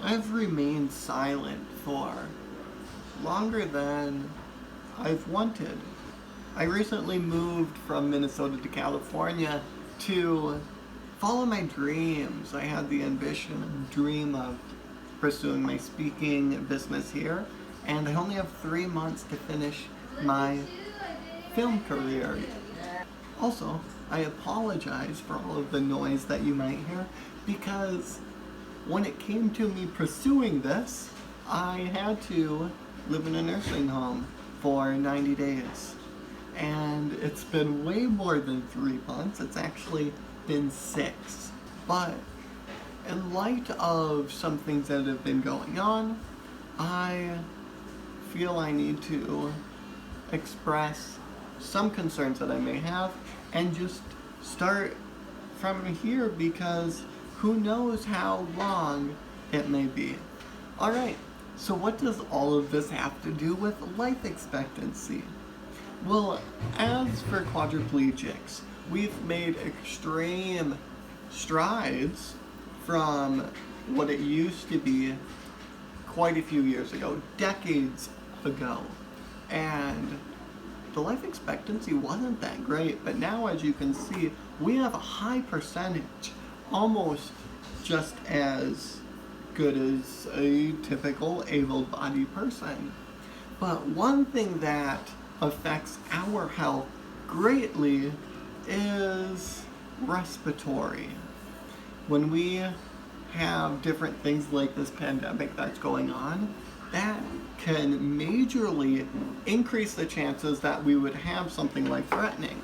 I've remained silent for longer than I've wanted. I recently moved from Minnesota to California to follow my dreams. I had the ambition and dream of pursuing my speaking business here, and I only have 3 months to finish my film career. Also, I apologize for all of the noise that you might hear because when it came to me pursuing this, I had to live in a nursing home for 90 days. And it's been way more than 3 months. It's actually been 6. But in light of some things that have been going on, I feel I need to express some concerns that I may have and just start from here because who knows how long it may be. Alright, so what does all of this have to do with life expectancy? Well, as for quadriplegics, we've made extreme strides from what it used to be quite a few years ago, decades ago. And the life expectancy wasn't that great, but now as you can see, we have a high percentage, almost just as good as a typical able-bodied person. But one thing that affects our health greatly is respiratory. When we have different things like this pandemic that's going on, that can majorly increase the chances that we would have something life-threatening.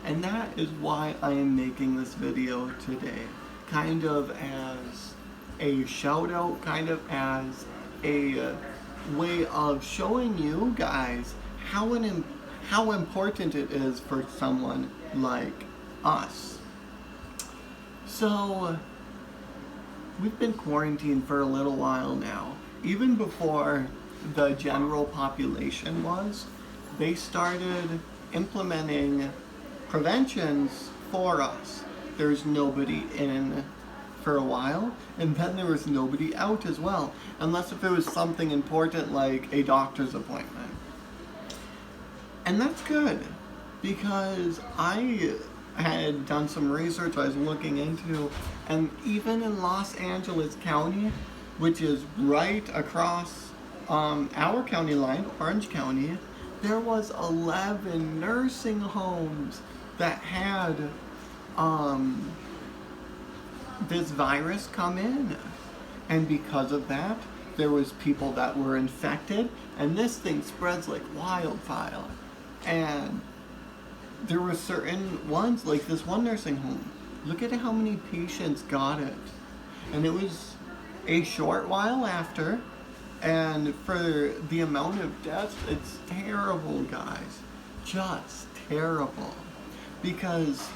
And that is why I am making this video today, kind of as a shout out, kind of as a way of showing you guys how important it is for someone like us. So, we've been quarantined for a little while now. Even before the general population was, they started implementing preventions for us. There's nobody in for a while, and then there was nobody out as well, unless if it was something important like a doctor's appointment. And that's good, because I had done some research I was looking into, and even in Los Angeles County, which is right across our county line, Orange County, there was 11 nursing homes that had this virus come in. And because of that, there was people that were infected, and this thing spreads like wildfire. And there were certain ones, like this one nursing home, look at how many patients got it. And it was a short while after, and for the amount of deaths, it's terrible, guys. Just terrible. Because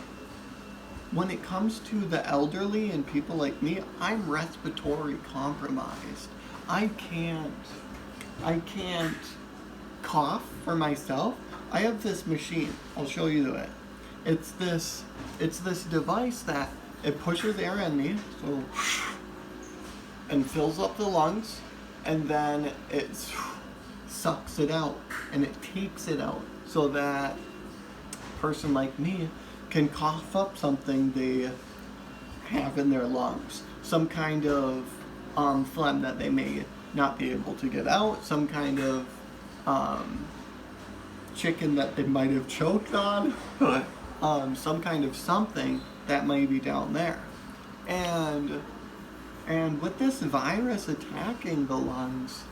when it comes to the elderly and people like me, I'm respiratory compromised. I can't cough for myself. I have this machine. I'll show you it. It's this device that it pushes air in me, so, and fills up the lungs, and then it sucks it out, and it takes it out, so that a person like me can cough up something they have in their lungs, some kind of phlegm that they may not be able to get out, some kind of chicken that they might have choked on, some kind of something that may be down there. And with this virus attacking the lungs,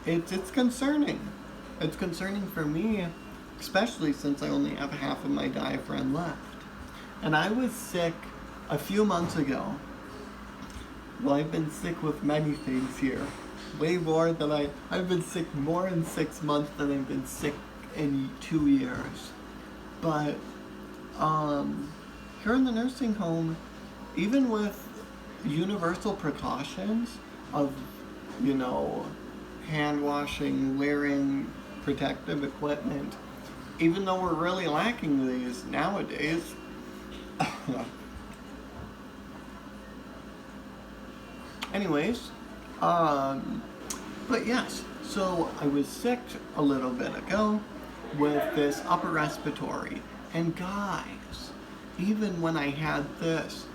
it's concerning. It's concerning for me, especially since I only have half of my diaphragm left. And I was sick a few months ago. Well, I've been sick with many things here. Way more than I've been sick more in 6 months than I've been sick in 2 years. But here in the nursing home, even with universal precautions of, hand washing, wearing protective equipment, even though we're really lacking these nowadays, anyways, Um, but yes, so I was sick a little bit ago with this upper respiratory. And guys, even when I had this,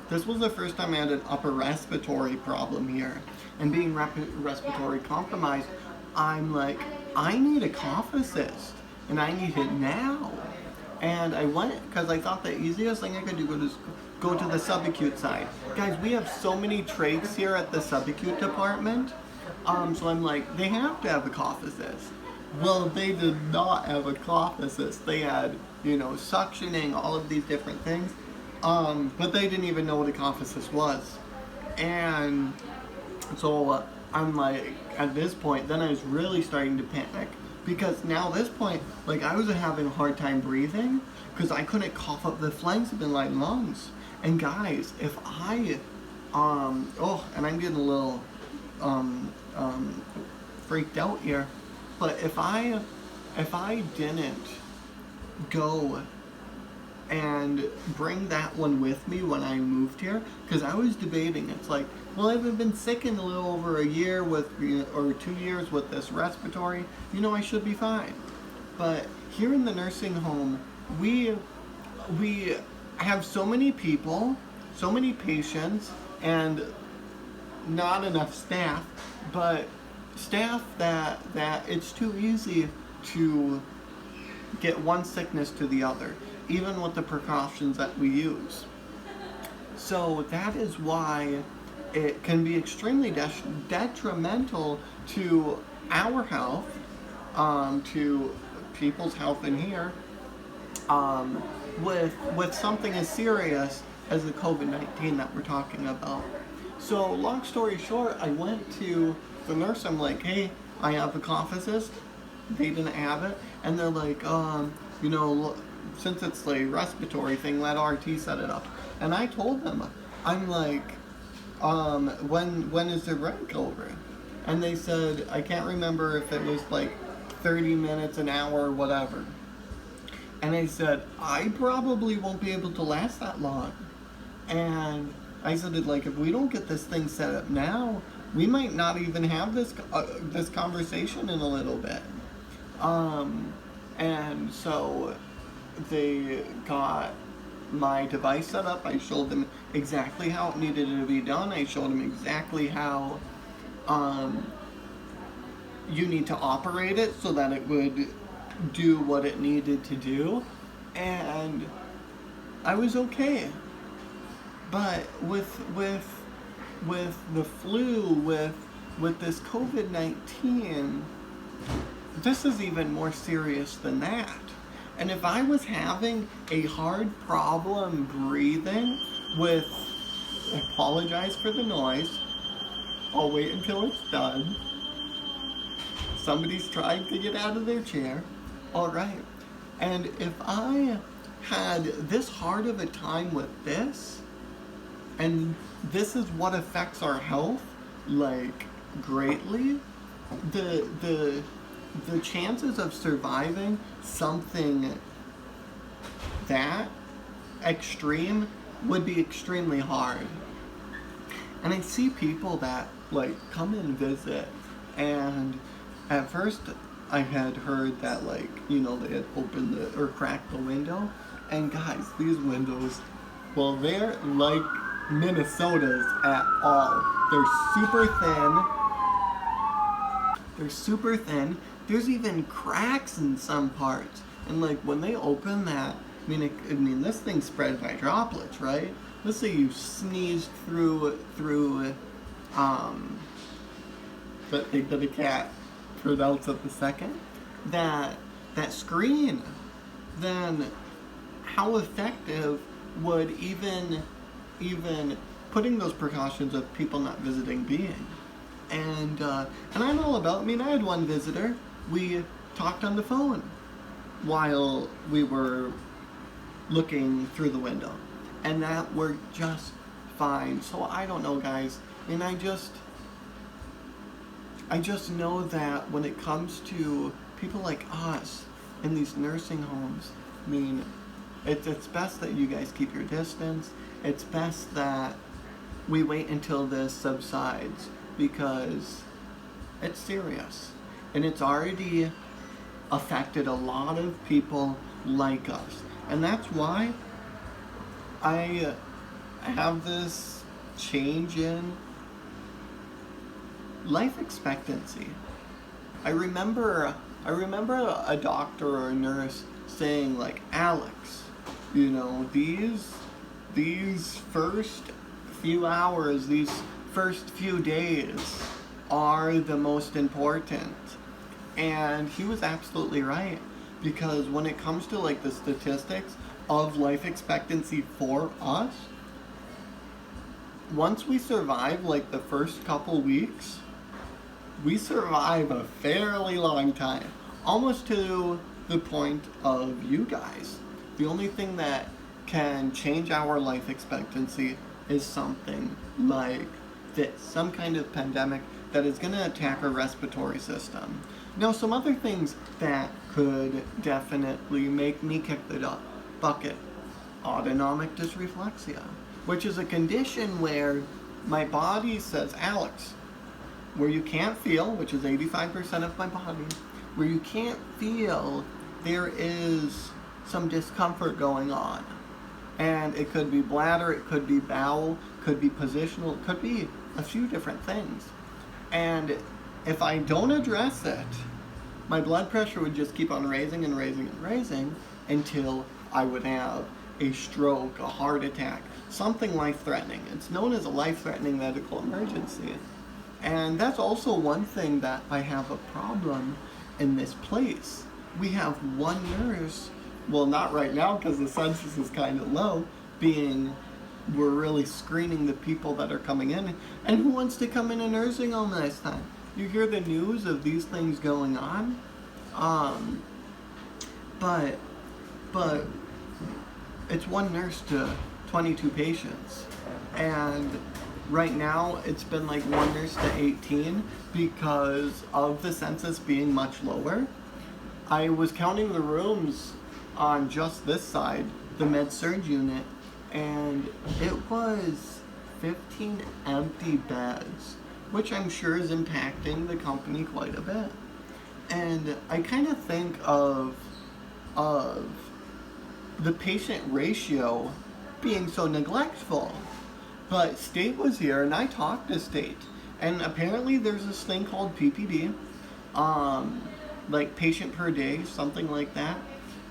this was the first time I had an upper respiratory problem here. And being respiratory compromised, I'm like, I need a cough assist. And I need it now. And I went, because I thought the easiest thing I could do was go to the subacute side. Guys, we have so many trachs here at the subacute department. So I'm like, they have to have a cough assist. Well, they did not have a cough assist. They had, suctioning, all of these different things. But they didn't even know what a cough assist was. And so I'm like, at this point, then I was really starting to panic. Because now at this point, like, I was having a hard time breathing because I couldn't cough up the flanks of my lungs. And guys, if I, and I'm getting a little, freaked out here, but if I didn't go and bring that one with me when I moved here, because I was debating, it's like, well, I've been sick in a little over a year or 2 years with this respiratory, I should be fine. But here in the nursing home, we have so many people, so many patients, and not enough staff, but staff that it's too easy to get one sickness to the other, even with the precautions that we use. So that is why it can be extremely detrimental to our health, to people's health in here, with something as serious as the COVID-19 that we're talking about. So long story short, I went to the nurse. I'm like, hey, I have a cough assist. They didn't have it, and they're like, since it's a respiratory thing, let RT set it up. And I told them, I'm like, when is the break over? And they said, I can't remember if it was like 30 minutes, an hour, or whatever. And I said, I probably won't be able to last that long. And I said, like, if we don't get this thing set up now, we might not even have this conversation in a little bit. And so they got my device set up. I showed them exactly how it needed to be done. I showed them exactly how you need to operate it so that it would do what it needed to do. And I was okay. But with the flu, with this COVID-19, this is even more serious than that. And if I was having a hard problem breathing with, I apologize for the noise, I'll wait until it's done. Somebody's trying to get out of their chair. Alright. And if I had this hard of a time with this, and this is what affects our health, like, greatly, the chances of surviving something that extreme would be extremely hard. And I see people that, like, come and visit, and at first I had heard that, like, they had opened or cracked the window, and guys, these windows, well, they're like Minnesota's at all. They're super thin. There's even cracks in some parts. And like when they open that, I mean this thing spread by droplets, right? Let's say you sneezed through that thing that a cat pronounced at the second. That screen, then how effective would even putting those precautions of people not visiting being? And I'm all about, I had one visitor, we talked on the phone while we were looking through the window, and that worked just fine. So I don't know, guys, I just know that when it comes to people like us in these nursing homes, it's best that you guys keep your distance. It's best that we wait until this subsides because it's serious. And it's already affected a lot of people like us. And that's why I have this change in life expectancy. I remember a doctor or a nurse saying, like, Alex, you know, these first few hours, these first few days are the most important. And he was absolutely right, because when it comes to like the statistics of life expectancy for us, once we survive like the first couple weeks, we survive a fairly long time, almost to the point of you guys. The only thing that can change our life expectancy is something like this, some kind of pandemic that is going to attack our respiratory system. Now, some other things that could definitely make me kick the bucket: autonomic dysreflexia, which is a condition where my body says, Alex, where you can't feel, which is 85% of my body, where you can't feel, there is some discomfort going on. And it could be bladder, it could be bowel, could be positional, it could be a few different things. And if I don't address it, my blood pressure would just keep on raising and raising and raising until I would have a stroke, a heart attack, something life-threatening. It's known as a life-threatening medical emergency. And that's also one thing that I have a problem in this place. We have one nurse, well, not right now because the census is kind of low, we're really screening the people that are coming in. And who wants to come in a nursing home this time? You hear the news of these things going on, but it's one nurse to 22 patients. And right now it's been like one nurse to 18 because of the census being much lower. I was counting the rooms on just this side, the med-surg unit, and it was 15 empty beds, which I'm sure is impacting the company quite a bit. And I kind of think of the patient ratio being so neglectful. But State was here, and I talked to State, and apparently there's this thing called PPD, like patient per day, something like that.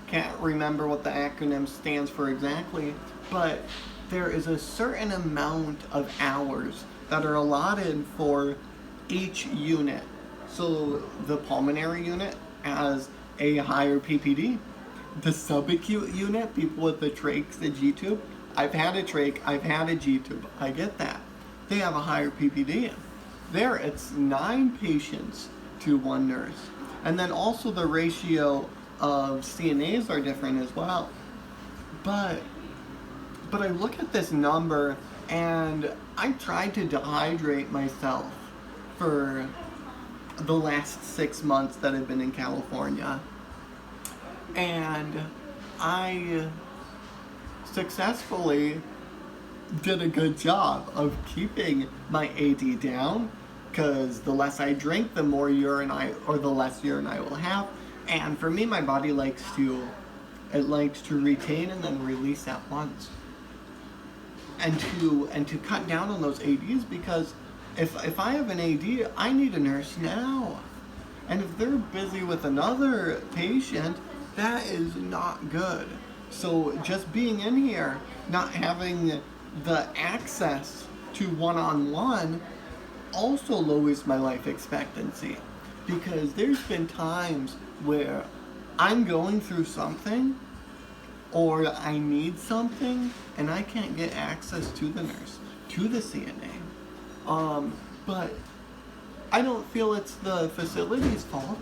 Can't remember what the acronym stands for exactly, but there is a certain amount of hours that are allotted for each unit. So the pulmonary unit has a higher PPD. The subacute unit, people with the trachs, the G-tube, I've had a trach, I've had a G-tube, I get that. They have a higher PPD. There, it's 9 patients to one nurse. And then also the ratio of CNAs are different as well. But I look at this number and I tried to dehydrate myself for the last 6 months that I've been in California. And I successfully did a good job of keeping my AD down, because the less I drink, the more urine the less urine I will have. And for me, my body likes to retain and then release at once. And to cut down on those ADs, because if I have an AD, I need a nurse now. And if they're busy with another patient, that is not good. So just being in here, not having the access to one-on-one also lowers my life expectancy, because there's been times where I'm going through something or I need something and I can't get access to the nurse, to the CNA. But I don't feel it's the facility's fault,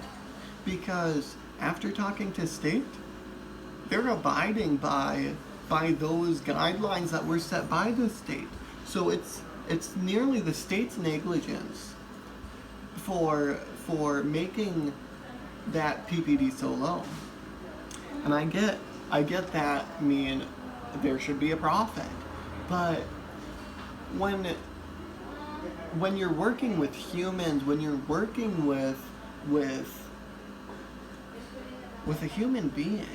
because after talking to State, they're abiding by those guidelines that were set by the state. So it's nearly the state's negligence for making that PPD so low. And I get that, I mean, there should be a profit, but when you're working with humans, when you're working with a human being,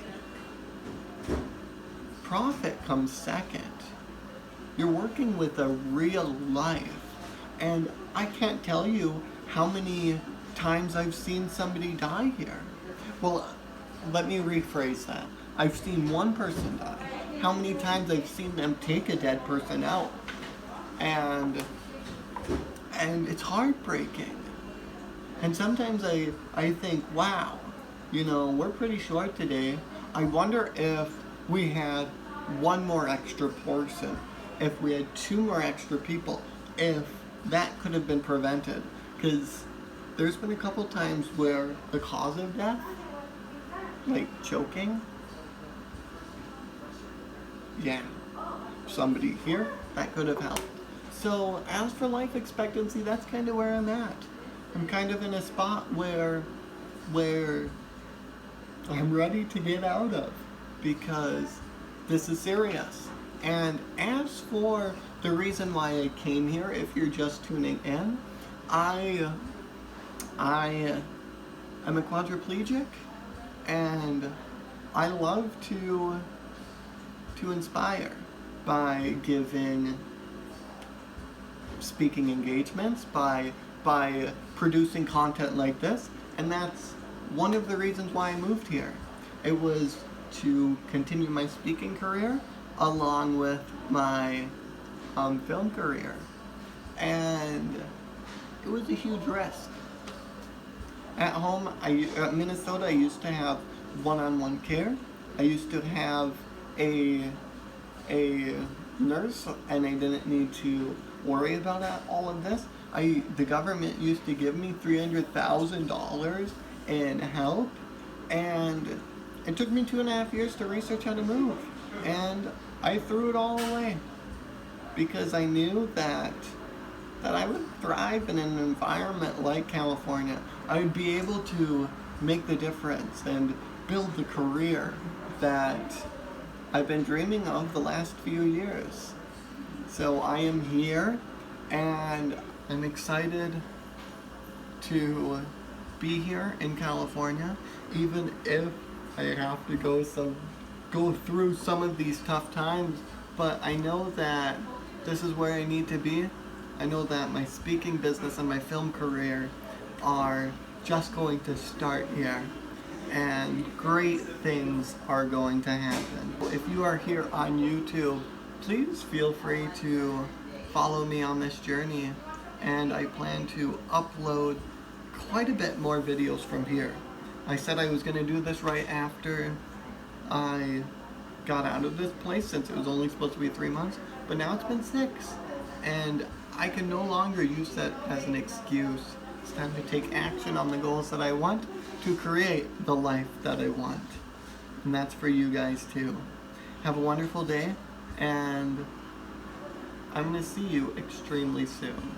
profit comes second. You're working with a real life. And I can't tell you how many times I've seen somebody die here. Well, let me rephrase that. I've seen one person die. How many times I've seen them take a dead person out. And it's heartbreaking. And sometimes I think, wow, we're pretty short today. I wonder if we had one more extra person, if we had two more extra people, if that could have been prevented. Because there's been a couple times where the cause of death, like choking, yeah, somebody here, that could have helped. So as for life expectancy, that's kind of where I'm at. I'm kind of in a spot where I'm ready to get out of, because this is serious. And as for the reason why I came here, if you're just tuning in, I am a quadriplegic, and I love to inspire by giving speaking engagements, by producing content like this, and that's one of the reasons why I moved here. It was to continue my speaking career along with my film career, and it was a huge risk. At home, at Minnesota, I used to have one-on-one care. I used to have a nurse, and I didn't need to worry about all of this. The government used to give me $300,000 in help, and it took me 2.5 years to research how to move, and I threw it all away because I knew that I would thrive in an environment like California. I would be able to make the difference and build the career that I've been dreaming of the last few years. So I am here, and I'm excited to be here in California, even if I have to go through some of these tough times. But I know that this is where I need to be. I know that my speaking business and my film career are just going to start here, and great things are going to happen. If you are here on YouTube, please feel free to follow me on this journey, and I plan to upload quite a bit more videos from here. I said I was going to do this right after I got out of this place, since it was only supposed to be 3 months, but now it's been 6, and I can no longer use that as an excuse. It's time to take action on the goals that I want to create the life that I want. And that's for you guys too. Have a wonderful day, and I'm going to see you extremely soon.